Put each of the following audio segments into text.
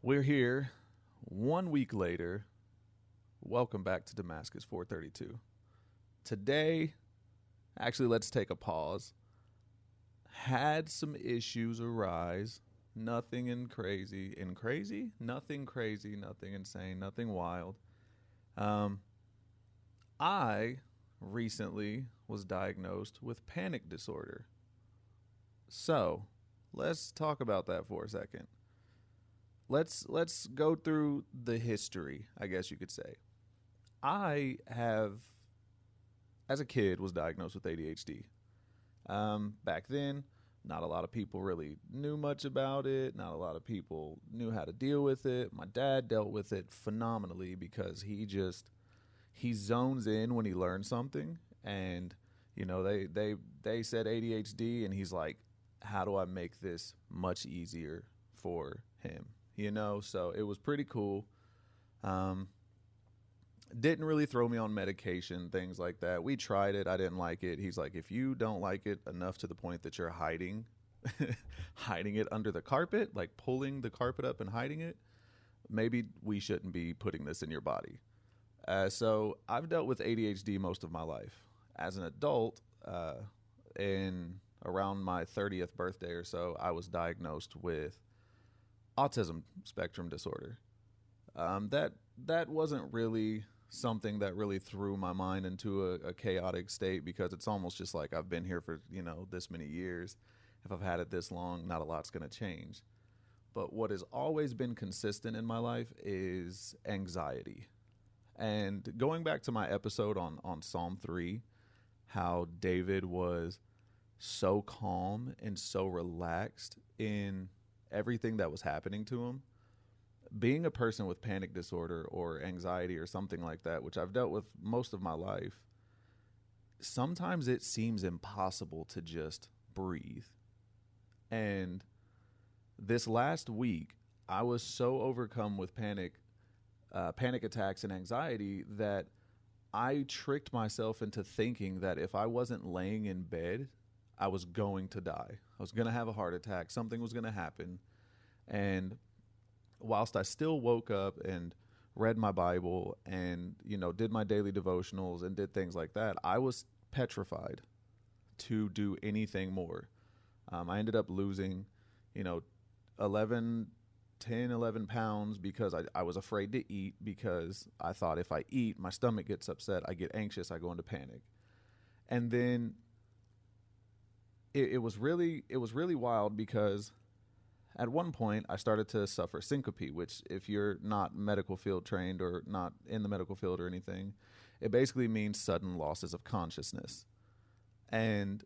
We're here 1 week later. Welcome back to Damascus 432. Today, actually, let's take a pause. Had some issues arise. Nothing crazy. Nothing crazy, nothing insane, nothing wild. I recently was diagnosed with panic disorder. So, let's talk about that for a second. Let's go through the history, I guess you could say. I have, as a kid, was diagnosed with ADHD. Back then, not a lot of people really knew much about it. Not a lot of people knew how to deal with it. My dad dealt with it phenomenally because he zones in when he learns something. And, you know, they said ADHD, and he's like, how do I make this much easier for him? You know, so it was pretty cool. Didn't really throw me on medication, things like that. We tried it. I didn't like it. He's like, if you don't like it enough to the point that you're hiding it under the carpet, like pulling the carpet up and hiding it, maybe we shouldn't be putting this in your body. So I've dealt with ADHD most of my life. As an adult, in around my 30th birthday or so, I was diagnosed with autism spectrum disorder. That wasn't really something that really threw my mind into a chaotic state, because it's almost just like I've been here for, this many years. If I've had it this long, not a lot's going to change. But what has always been consistent in my life is anxiety. And going back to my episode on Psalm 3, how David was so calm and so relaxed in everything that was happening to him. Being a person with panic disorder or anxiety or something like that, which I've dealt with most of my life, sometimes it seems impossible to just breathe. And this last week, I was so overcome with panic attacks and anxiety that I tricked myself into thinking that if I wasn't laying in bed, I was going to die. I was going to have a heart attack. Something was going to happen. And whilst I still woke up and read my Bible and, did my daily devotionals and did things like that, I was petrified to do anything more. I ended up losing, 11 pounds because I was afraid to eat, because I thought if I eat, my stomach gets upset, I get anxious, I go into panic. And then it was really wild, because at one point I started to suffer syncope, which, if you're not medical field trained or not in the medical field or anything, it basically means sudden losses of consciousness. And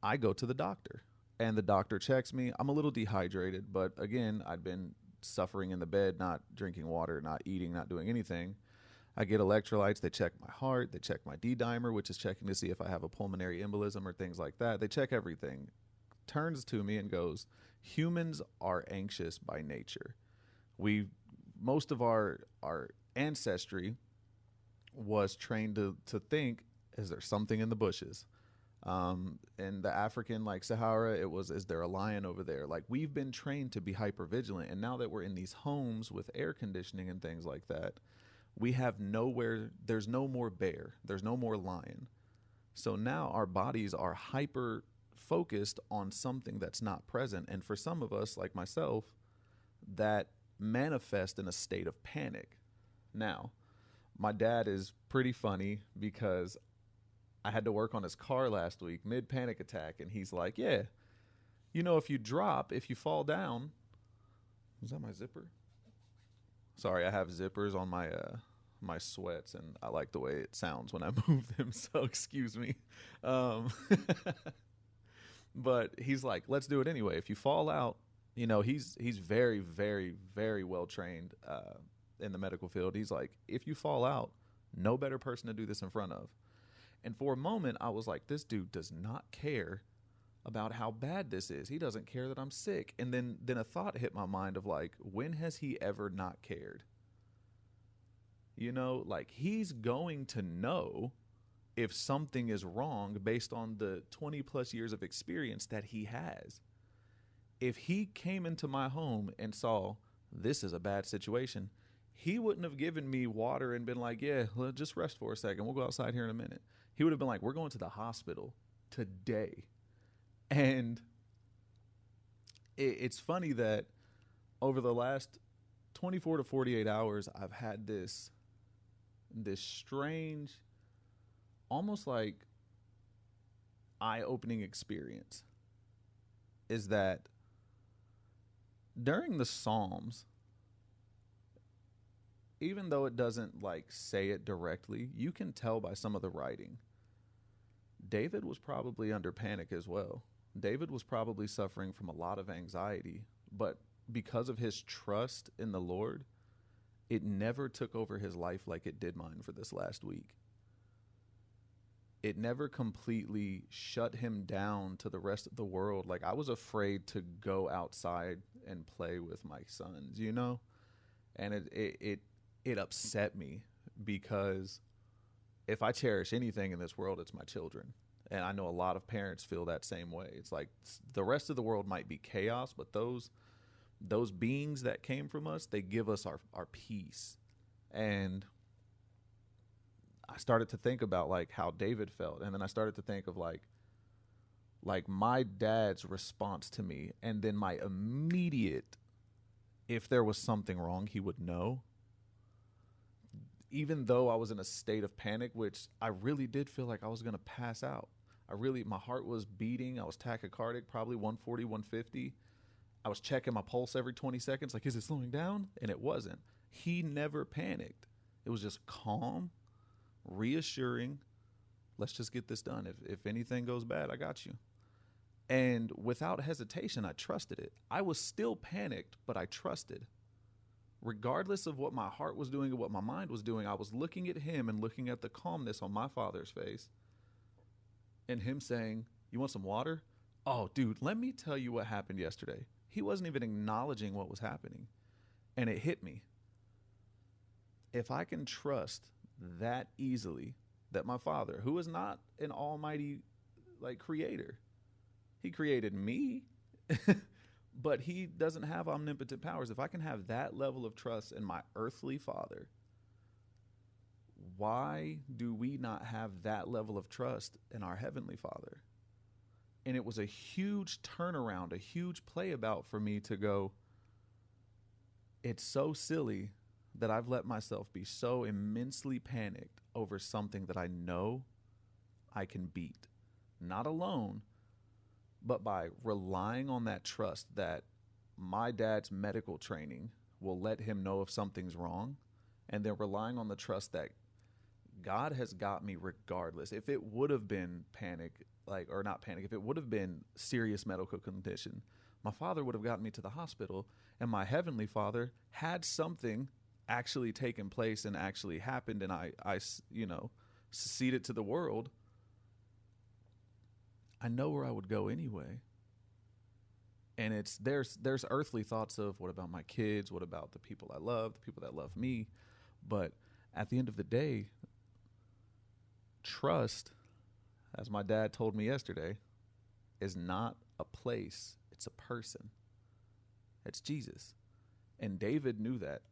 I go to the doctor, and the doctor checks me. I'm a little dehydrated, but again, I'd been suffering in the bed, not drinking water, not eating, not doing anything. I get electrolytes. They check my heart. They check my D-dimer, which is checking to see if I have a pulmonary embolism or things like that. They check everything. Turns to me and goes, humans are anxious by nature. Most of our ancestry was trained to think, is there something in the bushes? In the African, like Sahara, it was, is there a lion over there? Like, we've been trained to be hypervigilant. And now that we're in these homes with air conditioning and things like that, we have there's no more bear, there's no more lion. So now our bodies are hyper focused on something that's not present. And for some of us, like myself, that manifest in a state of panic. Now, my dad is pretty funny, because I had to work on his car last week, mid panic attack. And he's like, yeah, if you fall down, was that my zipper? Sorry, I have zippers on my sweats, and I like the way it sounds when I move them, so excuse me. But he's like, let's do it anyway. If you fall out, he's very, very, very well trained in the medical field. He's like, if you fall out, no better person to do this in front of. And for a moment, I was like, this dude does not care about how bad this is. He doesn't care that I'm sick. And then a thought hit my mind of like, when has he ever not cared? Like, he's going to know if something is wrong based on the 20 plus years of experience that he has. If he came into my home and saw this is a bad situation, he wouldn't have given me water and been like, yeah, just rest for a second. We'll go outside here in a minute. He would have been like, we're going to the hospital today. And it's funny that over the last 24 to 48 hours, I've had this strange, almost like eye-opening experience. Is that during the Psalms, even though it doesn't like say it directly, you can tell by some of the writing. David was probably under panic as well. David was probably suffering from a lot of anxiety, but because of his trust in the Lord, it never took over his life like it did mine for this last week. It never completely shut him down to the rest of the world. Like, I was afraid to go outside and play with my sons, you know? And it upset me, because if I cherish anything in this world, it's my children. And I know a lot of parents feel that same way. It's like the rest of the world might be chaos, but those beings that came from us, they give us our peace. And I started to think about like how David felt. And then I started to think of like my dad's response to me. And then my immediate, if there was something wrong, he would know. Even though I was in a state of panic, which I really did feel like I was going to pass out. My heart was beating. I was tachycardic, probably 140, 150. I was checking my pulse every 20 seconds. Like, is it slowing down? And it wasn't. He never panicked. It was just calm, reassuring. Let's just get this done. If anything goes bad, I got you. And without hesitation, I trusted it. I was still panicked, but I trusted. Regardless of what my heart was doing and what my mind was doing, I was looking at him and looking at the calmness on my father's face. And him saying, you want some water? Oh, dude, let me tell you what happened yesterday. He wasn't even acknowledging what was happening. And it hit me. If I can trust that easily that my father, who is not an almighty like creator, he created me, but he doesn't have omnipotent powers. If I can have that level of trust in my earthly father, why do we not have that level of trust in our heavenly Father? And it was a huge turnaround, a huge play about for me to go, it's so silly that I've let myself be so immensely panicked over something that I know I can beat. Not alone, but by relying on that trust that my dad's medical training will let him know if something's wrong, and then relying on the trust that God has got me regardless. If it would have been if it would have been serious medical condition, my father would have gotten me to the hospital, and my heavenly Father had something actually taken place and actually happened, and I seceded to the world. I know where I would go anyway. And there's earthly thoughts of, what about my kids? What about the people I love, the people that love me? But at the end of the day, trust, as my dad told me yesterday, is not a place, it's a person. It's Jesus. And David knew that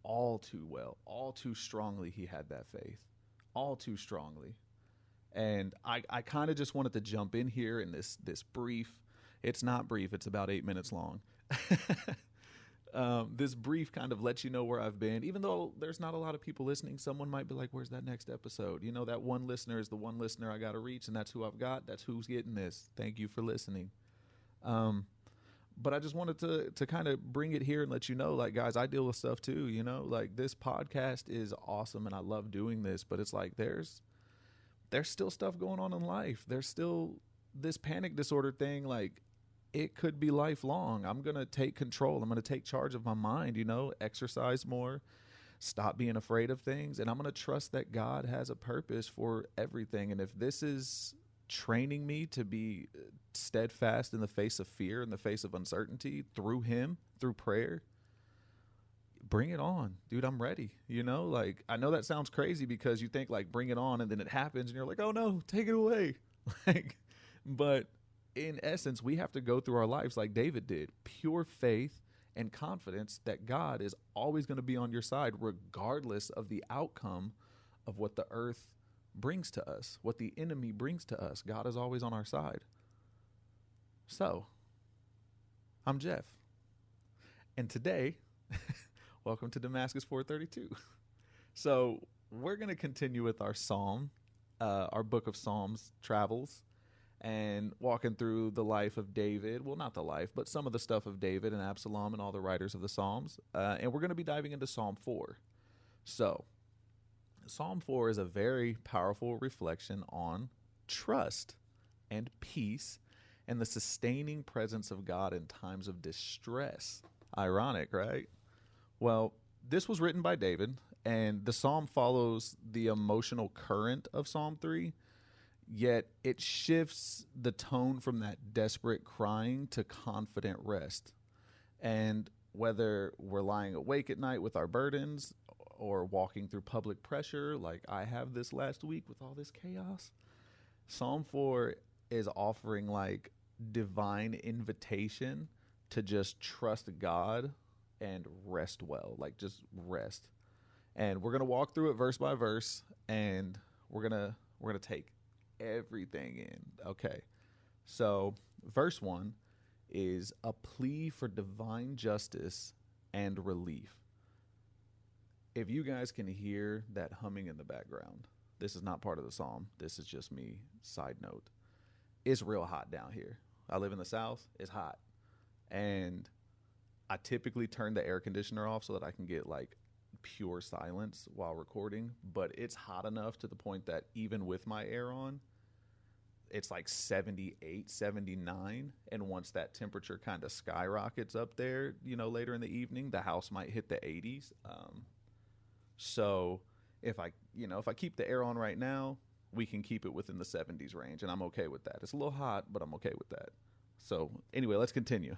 all too well, all too strongly. He had that faith, all too strongly. And I kind of just wanted to jump in here in this brief. It's not brief. It's about 8 minutes long. This brief kind of lets you know where I've been. Even though there's not a lot of people listening, someone might be like, where's that next episode? You know, that one listener is the one listener I got to reach, and that's who I've got. That's who's getting this. Thank you for listening. But I just wanted to kind of bring it here and let you know, like, guys, I deal with stuff too, you know, like this podcast is awesome and I love doing this, but it's like, there's still stuff going on in life. There's still this panic disorder thing. Like, it could be lifelong. I'm going to take control. I'm going to take charge of my mind, you know, exercise more, stop being afraid of things. And I'm going to trust that God has a purpose for everything. And if this is training me to be steadfast in the face of fear, in the face of uncertainty, through him, through prayer, bring it on, dude. I'm ready. You know, like, I know that sounds crazy because you think like bring it on and then it happens and you're like, oh no, take it away. But in essence, we have to go through our lives like David did, pure faith and confidence that God is always going to be on your side, regardless of the outcome of what the earth brings to us, what the enemy brings to us. God is always on our side. So, I'm Jeff. And today, welcome to Damascus 432. So, we're going to continue with our our book of Psalms travels, and walking through the life of David. Well, not the life, but some of the stuff of David and Absalom and all the writers of the Psalms. And we're going to be diving into Psalm 4. So, Psalm 4 is a very powerful reflection on trust and peace and the sustaining presence of God in times of distress. Ironic, right? Well, this was written by David, and the psalm follows the emotional current of Psalm 3, yet it shifts the tone from that desperate crying to confident rest. And whether we're lying awake at night with our burdens or walking through public pressure like I have this last week with all this chaos, Psalm 4 is offering like divine invitation to just trust God and rest well, like just rest. And we're going to walk through it verse by verse, and we're going to take everything in. Okay. So, verse 1 is a plea for divine justice and relief. If you guys can hear that humming in the background, this is not part of the psalm. This is just me. Side note. It's real hot down here. I live in the South. It's hot. And I typically turn the air conditioner off so that I can get like pure silence while recording. But it's hot enough to the point that even with my air on, it's like 78, 79. And once that temperature kind of skyrockets up there, later in the evening, the house might hit the 80s. So if I keep the air on right now, we can keep it within the 70s range, and I'm okay with that. It's a little hot, but I'm okay with that. So anyway, let's continue.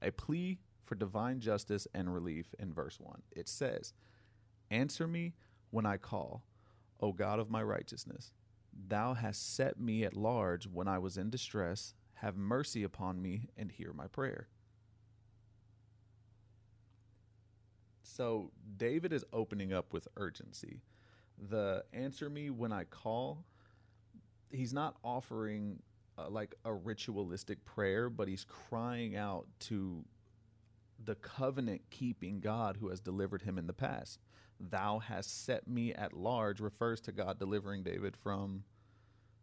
A plea for divine justice and relief in verse 1. It says, "Answer me when I call, O God of my righteousness. Thou hast set me at large when I was in distress. Have mercy upon me and hear my prayer." So David is opening up with urgency. The "answer me when I call," he's not offering like a ritualistic prayer, but he's crying out to the covenant-keeping God who has delivered him in the past. "Thou hast set me at large" refers to God delivering David from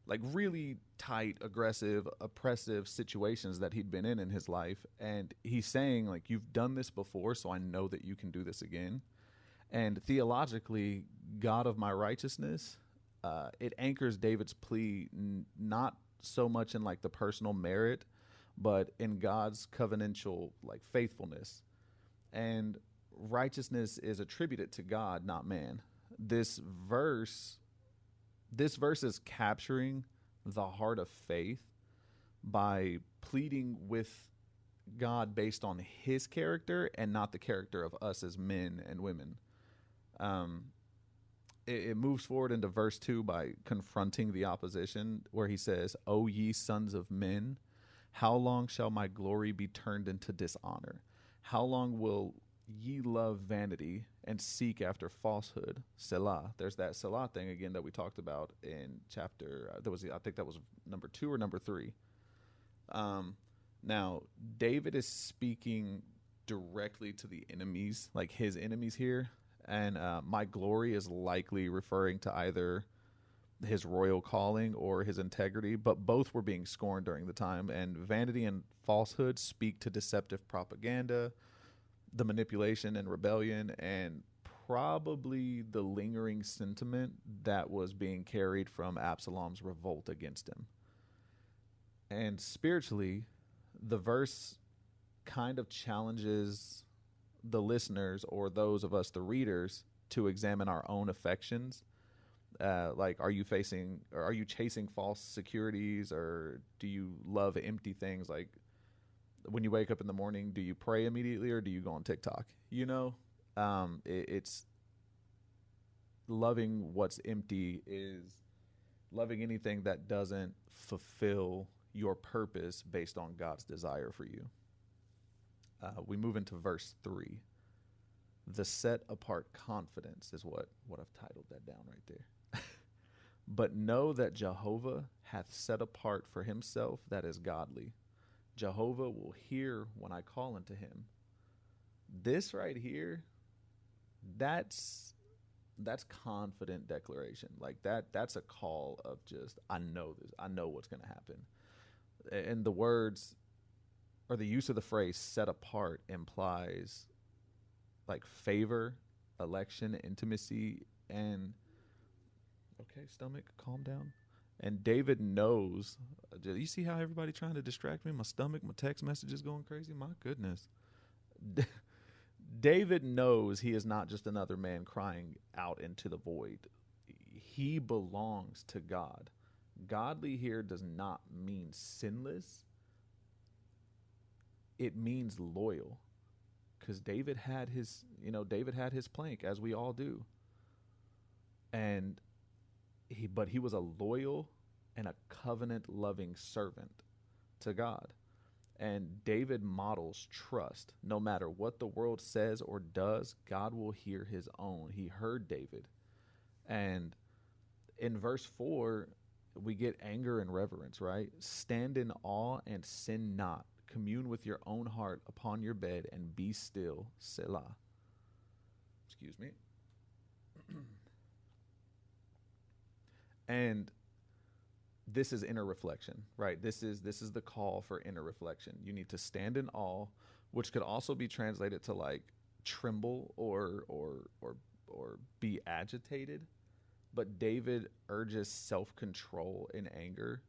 like really tight, aggressive, oppressive situations that he'd been in his life. And he's saying like, you've done this before, so I know that you can do this again. And theologically, God of my righteousness, it anchors David's plea not so much in like the personal merit, but in God's covenantal like faithfulness. And righteousness is attributed to God, not man. This verse is capturing the heart of faith by pleading with God based on his character and not the character of us as men and women. It moves forward into verse 2 by confronting the opposition, where he says, "O ye sons of men, how long shall my glory be turned into dishonor? How long will ye love vanity and seek after falsehood?" Selah. There's that Selah thing again that we talked about in chapter, I think that was number 2 or number 3. Now, David is speaking directly to the enemies, like his enemies here. And my glory is likely referring to either his royal calling or his integrity, but both were being scorned during the time. And vanity and falsehood speak to deceptive propaganda, the manipulation and rebellion, and probably the lingering sentiment that was being carried from Absalom's revolt against him. And spiritually, the verse kind of challenges the listeners, or those of us, the readers, to examine our own affections. Like, are you chasing false securities, or do you love empty things? Like, when you wake up in the morning, do you pray immediately, or do you go on TikTok? It's loving what's empty is loving anything that doesn't fulfill your purpose based on God's desire for you. We move into verse 3. The set apart confidence is what I've titled that down right there. But know that Jehovah hath set apart for himself that is godly. Jehovah will hear when I call unto him. This right here, that's confident declaration. Like that's a call of just, I know this. I know what's going to happen. And the words or the use of the phrase set apart implies like favor, election, intimacy, and okay, stomach, calm down. And David knows. You see how everybody trying to distract me? My stomach, my text messages going crazy. My goodness. David knows he is not just another man crying out into the void. He belongs to God. Godly here does not mean sinless. It means loyal. Because David had his plank, as we all do. But he was a loyal and a covenant-loving servant to God. And David models trust. No matter what the world says or does, God will hear his own. He heard David. And in verse 4, we get anger and reverence, right? Stand in awe and sin not. Commune with your own heart upon your bed and be still. Selah. Excuse me. And this is inner reflection, right? This is the call for inner reflection. You need to stand in awe, which could also be translated to like tremble or be agitated. But David urges self-control in anger,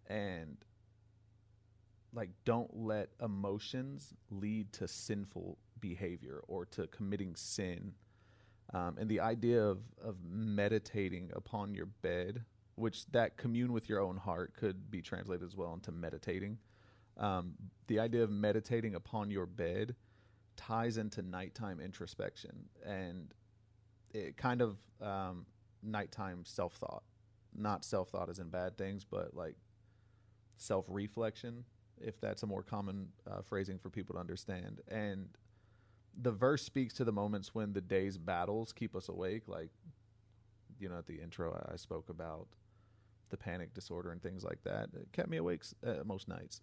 and like don't let emotions lead to sinful behavior or to committing sin. And the idea of meditating upon your bed, which that commune with your own heart could be translated as well into meditating. The idea of meditating upon your bed ties into nighttime introspection and it kind of nighttime self-thought. Not self-thought as in bad things, but like self-reflection, if that's a more common phrasing for people to understand. And the verse speaks to the moments when the day's battles keep us awake. Like, you know, at the intro, I spoke about the panic disorder and things like that. It kept me awake most nights.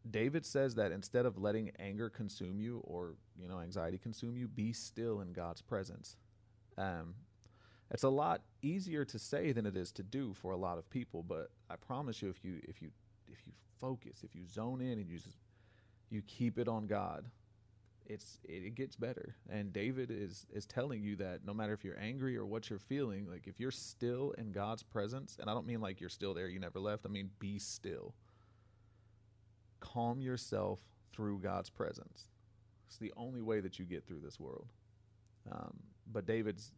David says that instead of letting anger consume you or, you know, anxiety consume you, be still in God's presence. It's a lot easier to say than it is to do for a lot of people. But I promise you, if you focus, if you zone in and you keep it on God, it gets better. And David is telling you that no matter if you're angry or what you're feeling, like if you're still in God's presence, and I don't mean like you're still there, you never left. I mean, be still. Calm yourself through God's presence. It's the only way that you get through this world. But David's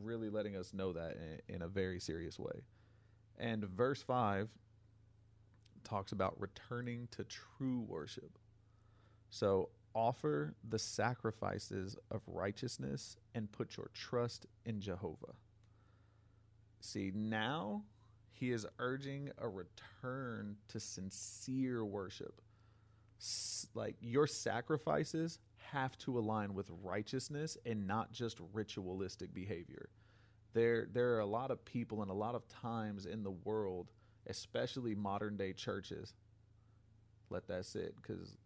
really letting us know that in a very serious way. And verse 5 talks about returning to true worship. So offer the sacrifices of righteousness and put your trust in Jehovah. See, now he is urging a return to sincere worship. Like your sacrifices have to align with righteousness and not just ritualistic behavior. There are a lot of people and a lot of times in the world, especially modern day churches, let that sit, because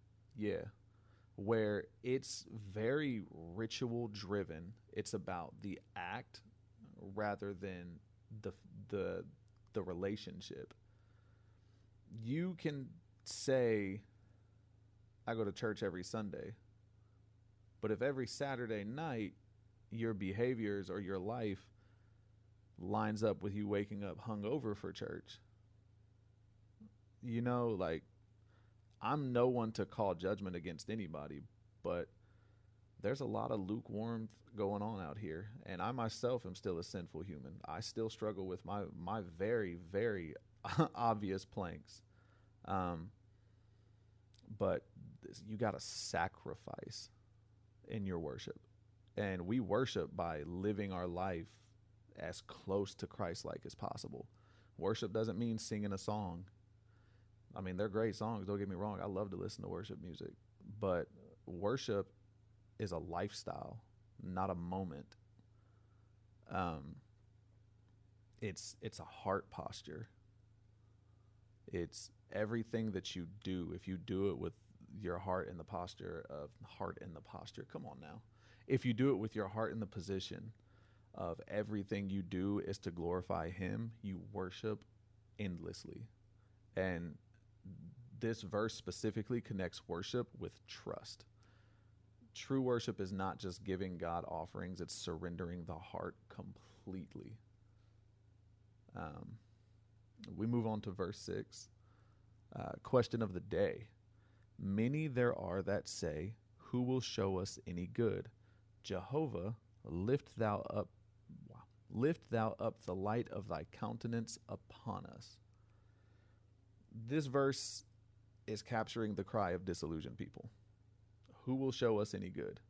where it's very ritual driven. It's about the act rather than the relationship. You can say, I go to church every Sunday, but if every Saturday night your behaviors or your life lines up with you waking up hungover for church, you know, like, I'm no one to call judgment against anybody, but there's a lot of lukewarm going on out here, and I myself am still a sinful human. I still struggle with my very, very obvious planks. But you got to sacrifice in your worship, and we worship by living our life as close to Christ-like as possible. Worship doesn't mean singing a song. I mean, they're great songs. Don't get me wrong. I love to listen to worship music, but worship is a lifestyle, not a moment. Um, it's a heart posture. It's everything that you do. If you do it with your heart in the posture of heart in the posture, come on now. If you do it with your heart in the position of everything you do is to glorify Him, you worship endlessly. And this verse specifically connects worship with trust. True worship is not just giving God offerings, it's surrendering the heart completely. We move on to verse 6. Question of the day. Many there are that say, who will show us any good? Jehovah, lift thou up the light of thy countenance upon us. This verse is capturing the cry of disillusioned people. Who will show us any good?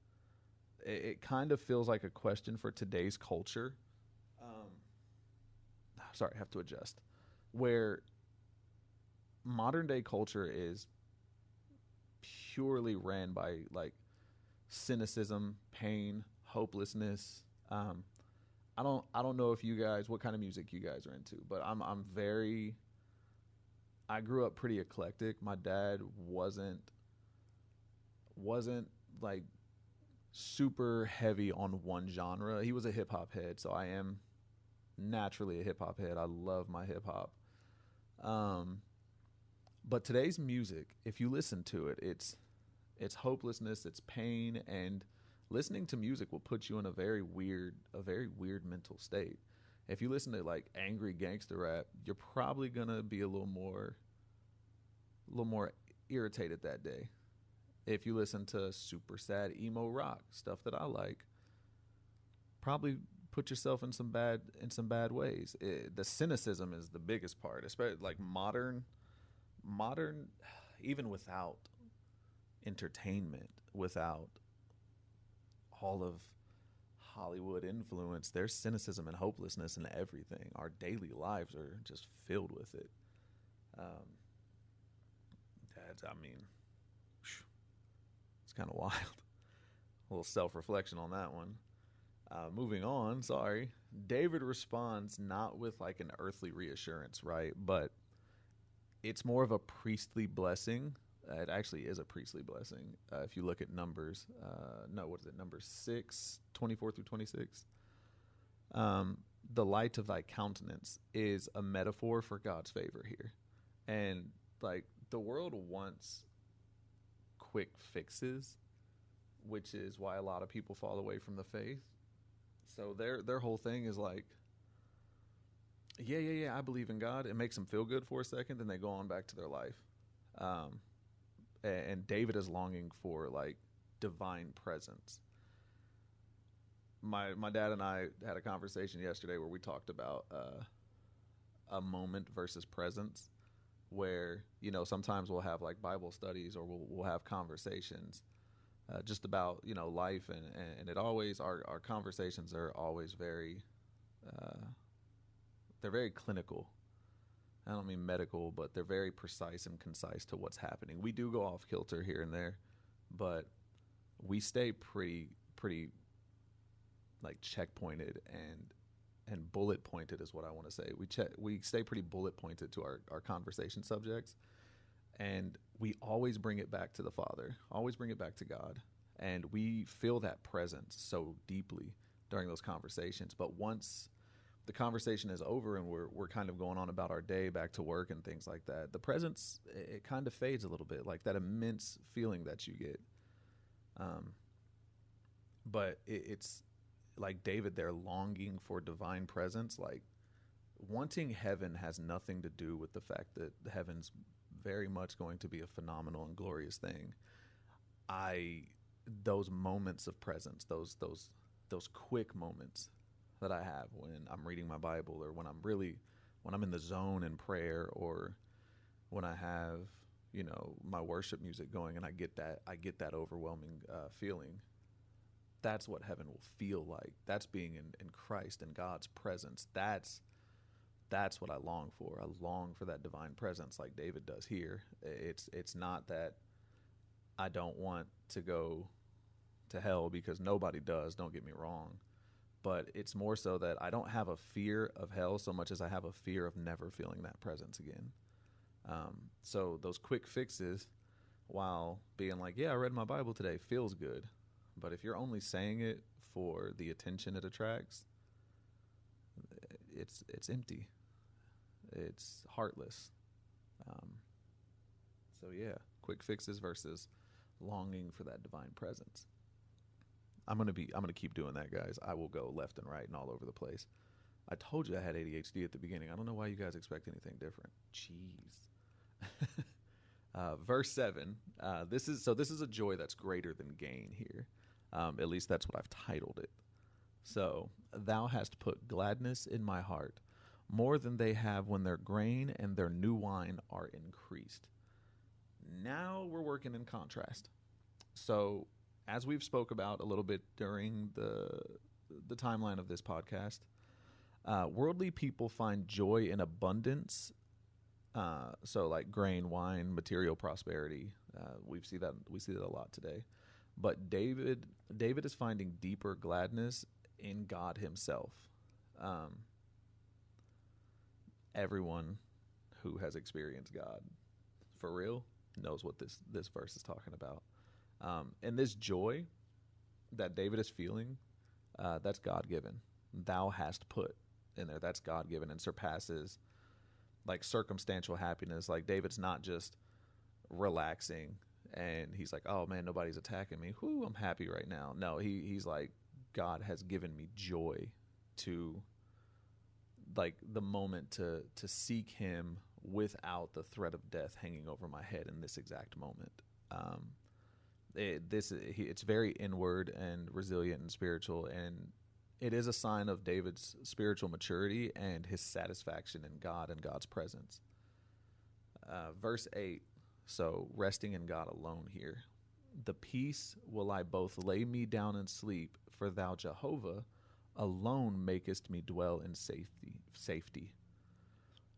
It kind of feels like a question for today's culture. Sorry, I have to adjust. Where modern day culture is purely ran by like cynicism, pain, hopelessness. I don't know if you guys, what kind of music you guys are into, but I grew up pretty eclectic. My dad wasn't like super heavy on one genre. He was a hip hop head, so I am naturally a hip hop head. I love my hip hop. But today's music, if you listen to it, it's hopelessness, it's pain, and listening to music will put you in a very weird mental state. If you listen to like angry gangster rap, you're probably gonna be a little more irritated that day. If you listen to super sad emo rock stuff that I like, probably put yourself in some bad ways. The cynicism is the biggest part, especially like modern, even without entertainment, without all of Hollywood influence, there's cynicism and hopelessness in everything. Our daily lives are just filled with it. It's kind of wild. A little self-reflection on that one. Moving on, David responds not with like an earthly reassurance, right? But it's more of a priestly blessing. It actually is a priestly blessing. If you look at Numbers, Numbers 6, 24 through 26. The light of thy countenance is a metaphor for God's favor here. And like the world wants quick fixes, which is why a lot of people fall away from the faith. So their whole thing is like, yeah, I believe in God. It makes them feel good for a second, then they go on back to their life. And David is longing for like divine presence. My dad and I had a conversation yesterday where we talked about a moment versus presence, where sometimes we'll have like Bible studies or we'll have conversations just about life, and it always our conversations are always very they're very clinical. I don't mean medical, but they're very precise and concise to what's happening. We do go off kilter here and there, but we stay pretty like checkpointed and bullet pointed is what I want to say. We stay pretty bullet pointed to our conversation subjects, and we always bring it back to the Father, always bring it back to God, and we feel that presence so deeply during those conversations. But once the conversation is over and we're kind of going on about our day, back to work and things like that, the presence, it kind of fades a little bit, like that immense feeling that you get. But it's like David there longing for divine presence. Like wanting heaven has nothing to do with the fact that heaven's very much going to be a phenomenal and glorious thing. Those moments of presence, those quick moments that I have when I'm reading my Bible, or when I'm in the zone in prayer, or when I have, my worship music going and I get that overwhelming feeling. That's what heaven will feel like. That's being in Christ and God's presence. That's that's what I long for. I long for that divine presence like David does here. It's not that I don't want to go to hell, because nobody does, don't get me wrong. But it's more so that I don't have a fear of hell so much as I have a fear of never feeling that presence again. So those quick fixes, while being like, yeah, I read my Bible today, feels good. But if you're only saying it for the attention it attracts, it's empty. It's heartless. So yeah, quick fixes versus longing for that divine presence. I'm gonna keep doing that, guys. I will go left and right and all over the place. I told you I had ADHD at the beginning. I don't know why you guys expect anything different. Jeez. Verse 7. This is a joy that's greater than gain here. At least that's what I've titled it. So, thou hast put gladness in my heart, more than they have when their grain and their new wine are increased. Now we're working in contrast. So, as we've spoke about a little bit during the timeline of this podcast, worldly people find joy in abundance. So like grain, wine, material prosperity. We see that a lot today. But David is finding deeper gladness in God himself. Everyone who has experienced God for real knows what this verse is talking about. And this joy that David is feeling, that's God-given. Thou hast put in there, that's God-given and surpasses like circumstantial happiness. Like David's not just relaxing and he's like, oh man, nobody's attacking me. Whoo, I'm happy right now. No, he's like, God has given me joy to like the moment to seek him without the threat of death hanging over my head in this exact moment. It's very inward and resilient and spiritual, and it is a sign of David's spiritual maturity and his satisfaction in God and God's presence. Verse 8, so resting in God alone here. The peace will I both lay me down and sleep, for thou, Jehovah, alone makest me dwell in safety.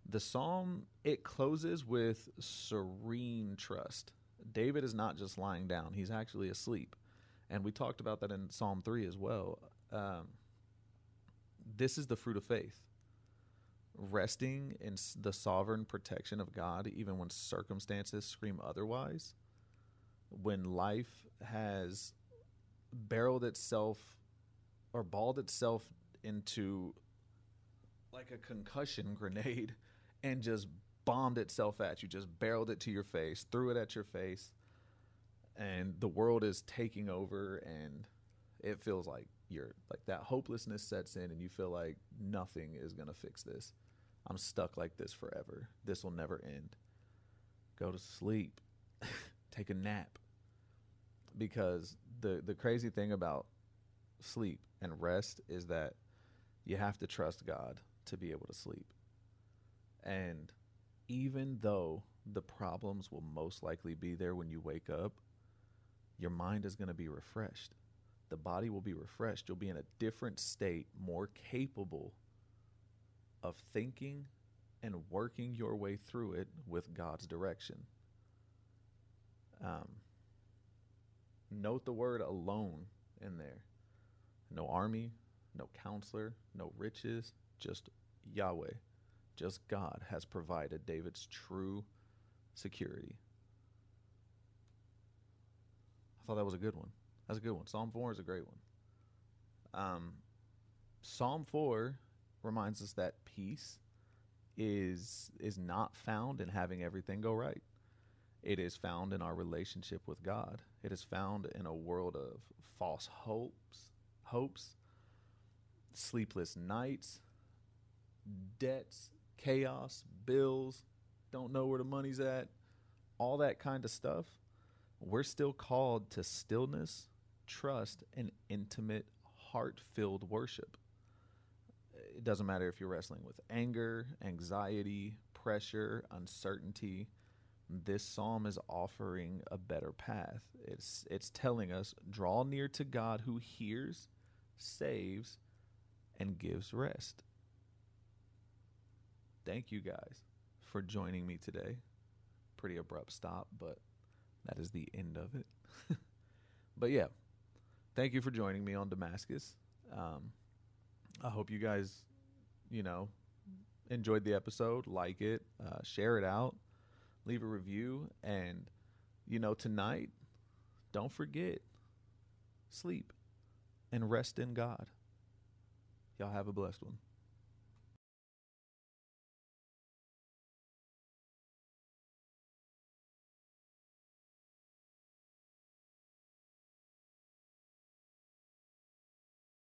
The psalm, it closes with serene trust. David is not just lying down. He's actually asleep. And we talked about that in Psalm 3 as well. This is the fruit of faith. Resting in the sovereign protection of God, even when circumstances scream otherwise. When life has barreled itself or balled itself into like a concussion grenade and just bombed itself at you, just barreled it to your face, threw it at your face, and the world is taking over, and it feels like you're like that hopelessness sets in and you feel like nothing is going to fix this. I'm stuck like this forever. This will never end. Go to sleep. Take a nap. Because the crazy thing about sleep and rest is that you have to trust God to be able to sleep. And even though the problems will most likely be there when you wake up, your mind is going to be refreshed. The body will be refreshed. You'll be in a different state, more capable of thinking and working your way through it with God's direction. Note the word alone in there. No army, no counselor, no riches, just Yahweh. Just God has provided David's true security. I thought that was a good one. That's a good one. Psalm 4 is a great one. Psalm 4 reminds us that peace is not found in having everything go right. It is found in our relationship with God. It is found in a world of false hopes, sleepless nights, debts, chaos, bills, don't know where the money's at, all that kind of stuff. We're still called to stillness, trust, and intimate, heart-filled worship. It doesn't matter if you're wrestling with anger, anxiety, pressure, uncertainty. This psalm is offering a better path. It's telling us, draw near to God who hears, saves, and gives rest. thank you guys for joining me today. Pretty abrupt stop, but that is the end of it. But yeah, thank you for joining me on Damascus. I hope you guys, enjoyed the episode, like it, share it out, leave a review, and, tonight, don't forget, sleep and rest in God. Y'all have a blessed one.